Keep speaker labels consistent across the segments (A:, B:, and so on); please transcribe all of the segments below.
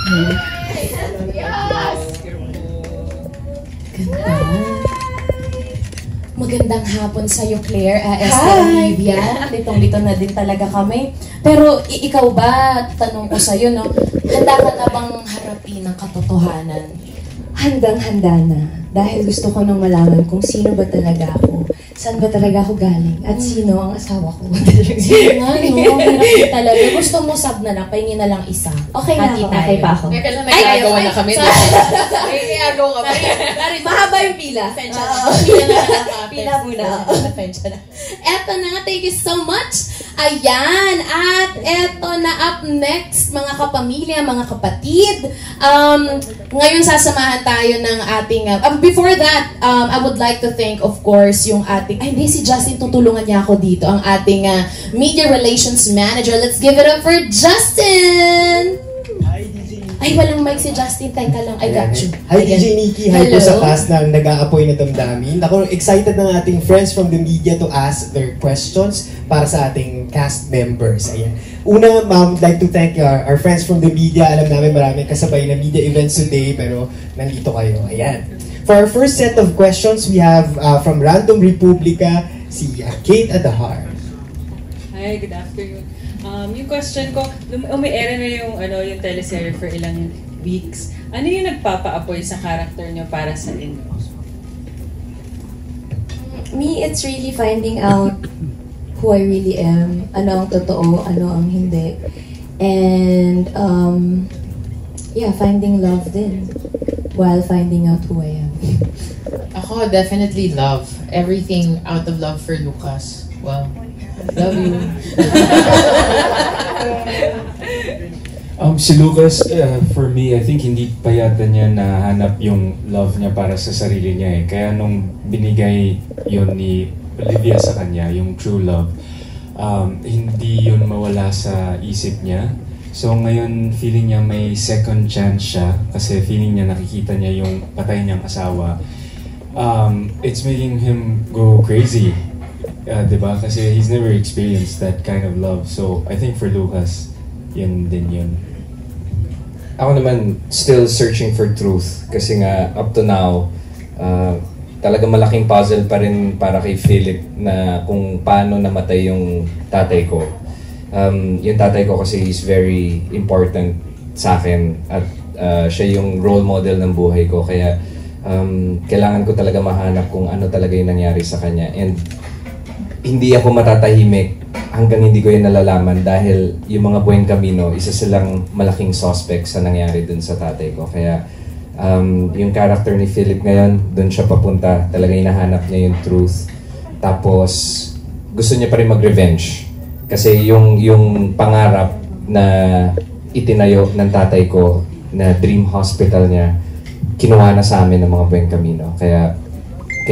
A: Yes!
B: Ganda. Magandang hapon sa'yo, Claire. Esther, Olivia. Litong-lito na din talaga kami. Pero ikaw ba, tanong ko sa'yo, no? Handa ka na bang harapin ang katotohanan?
C: Handang-handa na. Dahil gusto ko nang malaman kung sino ba talaga ako. Saan ba talaga ako galing? At sino ang asawa ko?
B: Sige nga, no? Hirap talaga. Gusto mo sub na lang, pahingin na lang isa.
C: Okay na ako. Okay pa ako.
A: Teka lang, nagagawa na kami. May nagagawa ka pa.
C: Mahaba yung pila.
B: Pila muna. Eto na, thank you so much. Ayan, at eto na up next, mga kapamilya, mga kapatid. Ngayon sasamahan tayo ng ating, before that, I would like to thank, of course, yung ating, ay hindi, si Justin, tutulungan niya ako dito, ang ating Media Relations Manager. Let's give it up for Justin! Ay, walang mic si Justin. Teka lang, I got you.
D: Hi, DJ Nikki. Hi po sa cast ng Nag-aapoy na Damdamin. Ako, excited ng ating friends from the media to ask their questions para sa ating cast members. Ayan. Una, ma'am, like to thank our friends from the media. Alam namin maraming kasabay na media events today, pero nandito kayo. Ayan. For our first set of questions, we have from Random Republica, si Kate Adahar.
E: Hi, good afternoon. Yung question ko, umi-air na yung teleserye for ilang weeks. Ano yung nagpapa-apoy sa character nyo para sa inyo?
C: Me, it's really finding out who I really am. Ano ang totoo, ano ang hindi. And, yeah, finding love din. While finding out who I am.
A: Ako, definitely love. Everything out of love for Lucas. Wow. Love you.
F: Si Lucas, for me, I think hindi pa yata niya nahanap yung love niya para sa sarili niya eh. Kaya nung binigay yun ni Olivia sa kanya, yung true love, hindi yun mawala sa isip niya. So ngayon, feeling niya may second chance siya kasi feeling niya nakikita niya yung patay niyang asawa. It's making him go crazy. Diba? Kasi he's never experienced that kind of love. So, I think for Lucas, yun din yun.
G: Ako naman, still searching for truth. Kasi nga, up to now, talaga malaking puzzle pa rin para kay Philip na kung paano namatay yung tatay ko. Yung tatay ko kasi is very important sa akin at siya yung role model ng buhay ko. Kaya, kailangan ko talaga mahanap kung ano talaga yung nangyari sa kanya. And hindi ako matatahimik hanggang hindi ko yun nalalaman dahil yung mga Buen Camino, isa silang malaking suspect sa nangyari dun sa tatay ko. Kaya yung character ni Philip ngayon, dun siya papunta. Talaga hinahanap niya yung truth. Tapos gusto niya pa rin mag-revenge. Kasi yung pangarap na itinayo ng tatay ko na dream hospital niya, kinuha na sa amin ng mga Buen Camino. Kaya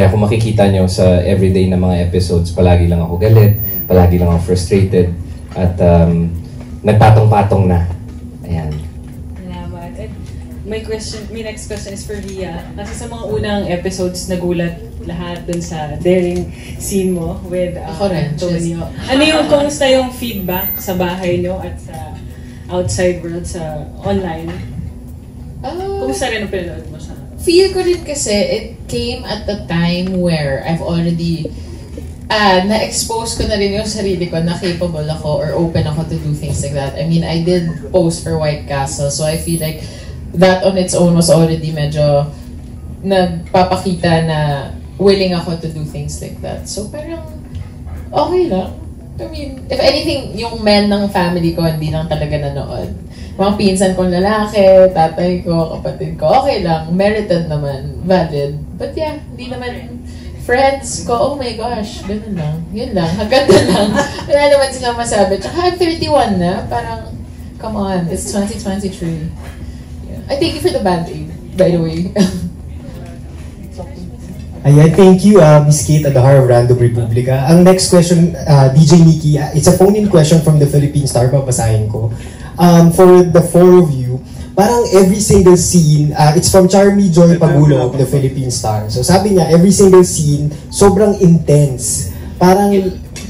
G: kung makikita nyo sa everyday na mga episodes, palagi lang ako galit, palagi lang ako frustrated, at nagpatong-patong na. Ayan.
E: Salamat. At my next question is for Ria. Kasi sa mga unang episodes, nagulat lahat dun sa daring scene mo with Antonio. Ano yung, kumusta yung feedback sa bahay nyo at sa outside world, sa online? Kumusta rin ang pinanood mo sa
A: Feel ko rin kasi it came at the time where I've already na-expose ko na rin yung sarili ko na capable ako or open ako to do things like that. I mean, I did post for White Castle, so I feel like that on its own was already medyo nagpapakita na willing ako to do things like that. So parang okay lang. I mean, if anything, yung men ng family ko hindi lang talaga nanood. Mga pinsan kong lalaki, tatay ko, kapatid ko, okay lang, merited naman, valid. But yeah, hindi naman friends ko, oh my gosh, ganun lang. Yun lang, hanggang na lang. Wala naman silang masabi. Tsaka 31 na, parang, come on, it's 2023. Yeah. I thank you for the band-aid, by the way.
D: Ayan, thank you, Miss Kate Adahar of Random Republica. Ang next question, DJ Nikki, it's a phone-in question from the Philippine Star, papasahin ko. For the four of you, parang every single scene, it's from Charmy Joy Pagulo of the Philippine Star. So sabi niya, every single scene, sobrang intense. Parang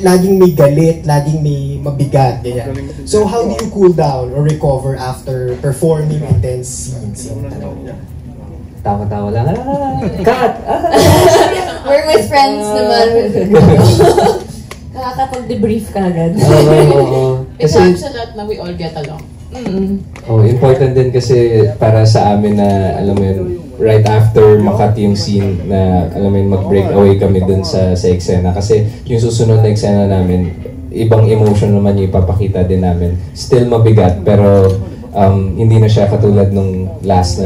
D: laging may galit, laging may mabigat, ganyan. So how do you cool down or recover after performing intense scenes?
G: Tawa-tawa lang. Cut!
C: We're with friends naman. Nakakapag-debrief ka agad.
G: Oo.
A: It's a lot na we all get along.
G: Important din kasi para sa amin na, alam mo yun, right after makat yung scene na, alam mo yun, mag-break away kami dun sa eksena. Kasi yung susunod na eksena namin, ibang emotion naman yung ipapakita din namin. Still mabigat, pero hindi na siya katulad nung last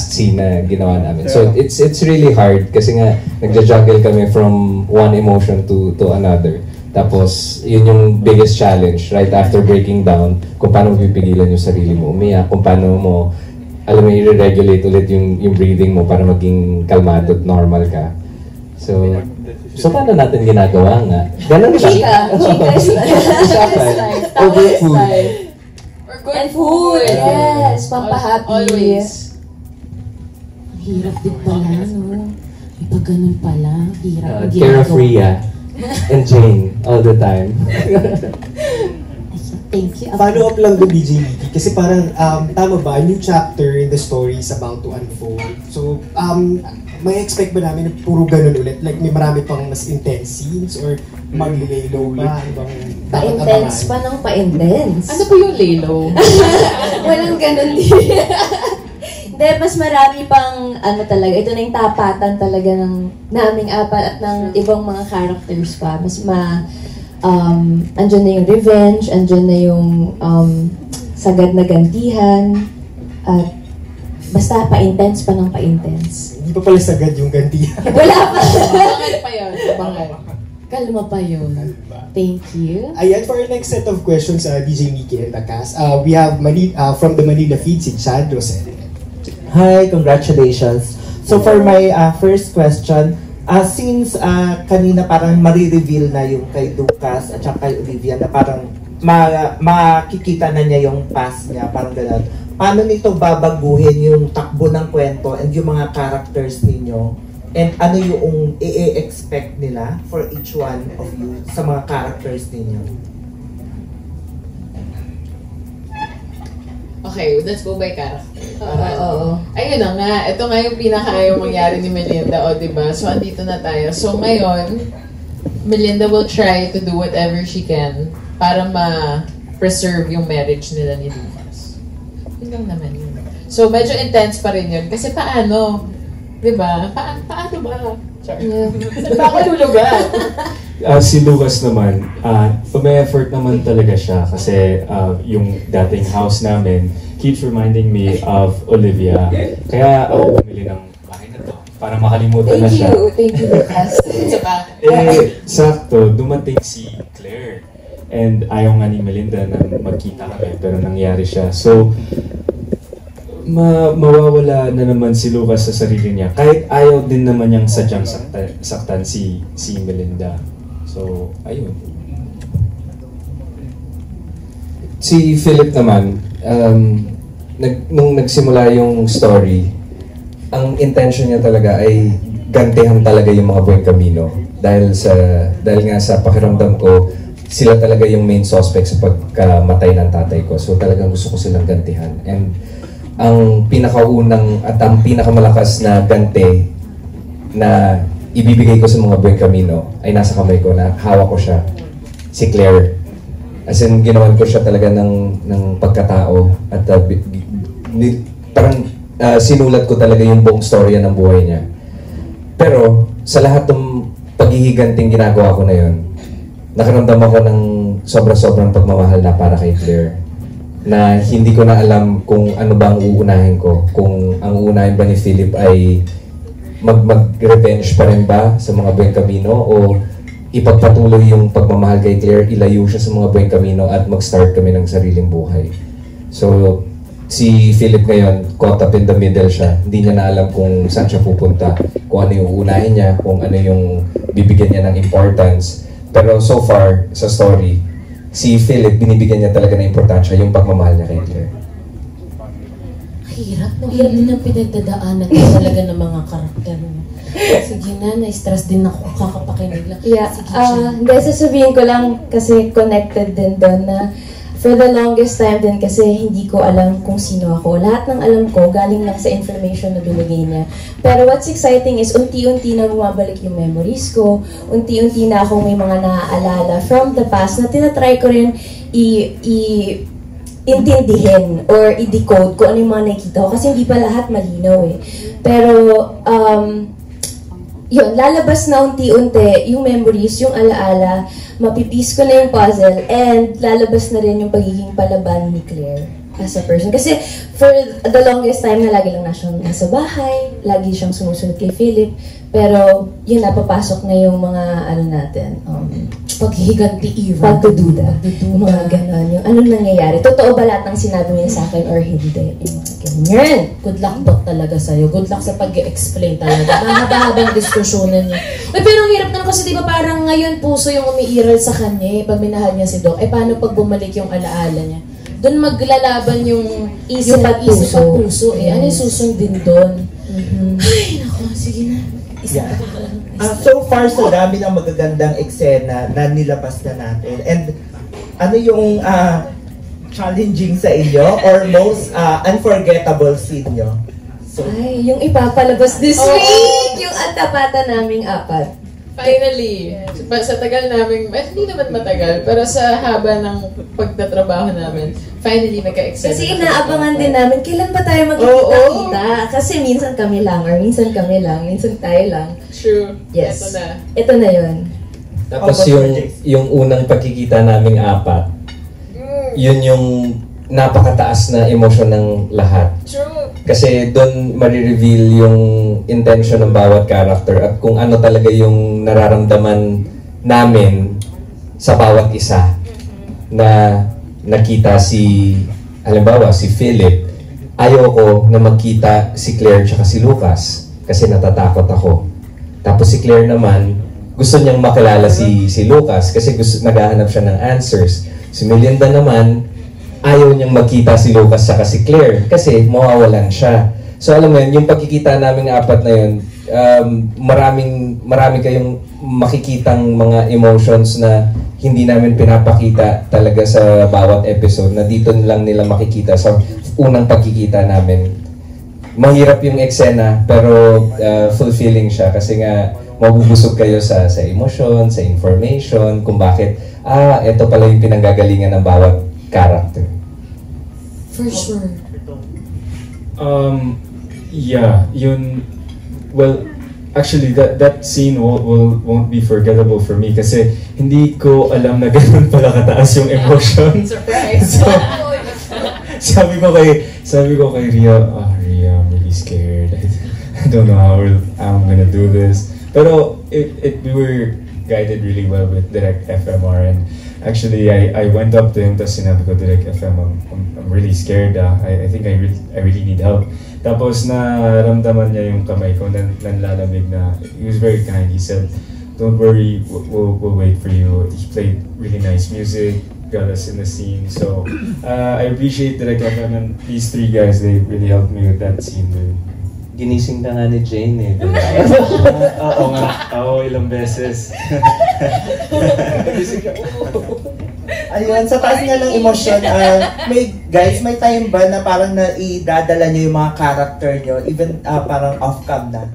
G: scene na ginawa namin. So it's really hard kasi nga nagja-juggle kami from one emotion to another. Tapos, yun yung biggest challenge right after breaking down, kung paano mo pipigilan yung sarili mo umiyak, kung paano mo, alam mo, i-regulate ulit yung breathing mo para maging kalmado at normal ka. So paano natin ginagawa nga? Ganun siya.
C: Chika is life.
G: Over food.
A: Or good
C: And food, yes. Pampahappy.
A: Always.
B: Hirap din pala, no? May pag ganun pala, hirap.
G: Carefree, and Jane, all the time.
B: Thank you.
D: Follow up lang the DJ Mickey kasi parang tama ba, new chapter in the story is about to unfold. So, may expect ba namin na puro ganun ulit? Like may marami pang mas intense scenes or mag-lay low ba? Ibang dapat
C: Pa-intense
D: abangan?
C: pa ng pa-intense.
A: Ano po yung lelo?
C: Walang ganun din. Hindi, mas marami pang, ano talaga, ito na yung tapatan talaga ng naming apat at ng ibang mga characters pa. Mas andyan na yung revenge, andyan na yung sagad na gantihan, at basta pa-intense pa ng pa-intense.
D: Hindi pa pala sagad yung gantihan.
C: Wala pa!
A: Bangal pa yun. Bangal.
B: Kalma pa yun. Thank you.
D: Ayan, for our next set of questions, DJ Mickey and the cast, we have from the Manila feed, si Chad Rosel.
H: Hi, congratulations. So for my first question, since kanina parang marireveal na yung kay Lucas at saka kay Olivia na parang makikita na niya yung past niya, parang gano'n. Paano nito babaguhin yung takbo ng kwento and yung mga characters ninyo? And ano yung i-expect nila for each one of you sa mga characters ninyo?
A: Okay, let's go by character.
C: Oo.
A: Ayun na nga, ito nga yung pinaka-ayaw mangyari ni Melinda, o diba? So, andito na tayo. So, ngayon, Melinda will try to do whatever she can para ma-preserve yung marriage nila ni Lucas. Yun lang naman yun. So, medyo intense pa rin yun. Kasi paano? Diba? Paano ba? Sorry. Saan ba ako lulugan?
F: Si Lucas naman, may effort naman talaga siya kasi yung dating house namin keeps reminding me of Olivia. Kaya ako bumili ng bahay na to para makalimutan na siya.
C: Thank you, Lucas.
F: Sakto, dumating si Claire. And ayaw nga ni Melinda na magkita kami, pero nangyari siya. So, mawawala na naman si Lucas sa sarili niya. Kahit ayaw din naman niyang sadyang saktan si Melinda. So, ayun.
G: Si Philip naman, nung nagsimula yung story, ang intention niya talaga ay gantihan talaga yung mga Buen Camino. Dahil nga sa pakiramdam ko, sila talaga yung main suspect sa pagkamatay ng tatay ko. So talagang gusto ko silang gantihan. And ang pinakaunang at ang pinakamalakas na ganti na ibibigay ko sa mga Buen Camino ay nasa kamay ko, na hawak ko siya, si Claire. As in, ginawan ko siya talaga ng pagkatao at parang sinulat ko talaga yung buong storya ng buhay niya. Pero sa lahat ng paghihiganting ginagawa ko na yun, nakaramdam ako ng sobrang pagmamahal na para kay Claire. Na hindi ko na alam kung ano ba ang uunahin ko. Kung ang uunahin ba ni Philip ay mag-revenge pa rin ba sa mga Buen Camino o ipagpatuloy yung pagmamahal kay Claire, ilayo siya sa mga Buen Camino at mag-start kami ng sariling buhay. So, si Philip ngayon, caught up in the middle siya. Hindi niya na alam kung saan siya pupunta, kung ano yung uunahin niya, kung ano yung bibigyan niya ng importance. Pero so far, sa story, si Philip, binibigyan niya talaga ng importansya yung pagmamahal niya kay Claire.
B: Hirap din ang pinagdadaanan talaga ng mga karakter mo. Sige na, na-stress din ako kakapakinig lang.
C: Yeah,
B: Sige, Jen.
C: hindi, sasabihin ko lang kasi connected din doon na for the longest time din kasi hindi ko alam kung sino ako. Lahat ng alam ko galing lang sa information na binigay niya. Pero what's exciting is unti-unti na bumabalik yung memories ko. Unti-unti na akong may mga naaalala from the past na tinatry ko rin intindihin or i-decode kung ano yung mga nakikita ko. Kasi hindi pa lahat malinaw eh. Pero, yun, lalabas na unti-unti yung memories, yung alaala, mapipis ko na yung puzzle, and lalabas na rin yung pagiging palaban ni Claire as a person. Kasi for the longest time na lagi lang na siyang nasa bahay, lagi siyang sumusunod kay Philip, pero yun, napapasok na yung mga, ano natin,
B: paghihiganti Eva.
C: pagdududa, yung mga ganon, yung anong nangyayari. Totoo ba lahat ng sinabi niya sa akin or hindi? Yung mga ganyan.
B: Good luck Doc talaga sa'yo. Good luck sa pag-explain talaga. Mahaba-habang diskusyonan niya. Uy, pero ang hirap naman kasi di ba parang ngayon puso yung umiiral sa kanya eh, pag minahal niya si Doc. Eh paano pag bumalik yung alaala niya? Doon maglalaban yung isip at puso. Eh, ano yung susundin doon? Ay, naku, sige na.
H: Yeah. So far, so dami ng magagandang eksena na nilabas na natin. And ano yung challenging sa inyo or most unforgettable scene nyo? So,
C: Ay, yung ipapalabas this week! Yung atapatan naming apat.
A: Finally, sa tagal namin, hindi naman matagal, pero sa haba ng pagtatrabaho namin, finally nagka-excited.
C: Kasi inaabangan din namin, kailan ba tayo magkikita-kita? Kasi minsan kami lang, or minsan kami lang, minsan tayo lang.
A: True.
C: Yes.
A: Ito na.
C: Ito na yun.
G: Tapos yung unang pagkikita naming apat, yun yung napakataas na emosyon ng lahat.
A: True.
G: Kasi doon marireveal yung intention ng bawat character at kung ano talaga yung nararamdaman namin sa bawat isa na nakita si, halimbawa, si Philip. Ayoko na magkita si Claire tsaka si Lucas kasi natatakot ako. Tapos si Claire naman, gusto niyang makilala si Lucas kasi naghahanap siya ng answers. Si Melinda naman, ayaw niyang magkita si Lucas saka si Claire kasi mawawalan siya. So alam mo yun, yung pagkikita naming apat na yun, marami kayong makikitang mga emotions na hindi namin pinapakita talaga sa bawat episode na dito lang nila makikita sa unang pagkikita namin. Mahirap yung eksena pero fulfilling siya kasi nga mabubusog kayo sa emosyon, sa information, kung bakit, ito pala yung pinanggagalingan ng bawat character.
B: For sure.
F: Yeah, yun. Well, actually, that scene won't be forgettable for me kasi hindi ko alam na ganun pala kataas yung emotion.
A: Surprise!
F: So, sabi ko kay Ria, Ria, I'm really scared. I don't know how I'm gonna do this. Pero we were guided really well with Direct FMR, and actually I went up to him tapos sinabi ko, Direct FM, I'm really scared. I think I really need help. Tapos naramdaman niya yung kamay ko nanlalamig na. He was very kind. He said, don't worry, we'll wait for you. He played really nice music, got us in the scene. So I appreciate Direct FM, and these three guys, they really helped me with that scene.
G: Ginising na nga ni Jane eh.
F: Oo nga. Oo, ilang beses.
H: ayun, sa taas nga ng emosyon, may time ba na parang naidadala nyo yung mga character nyo, even parang off-cam na?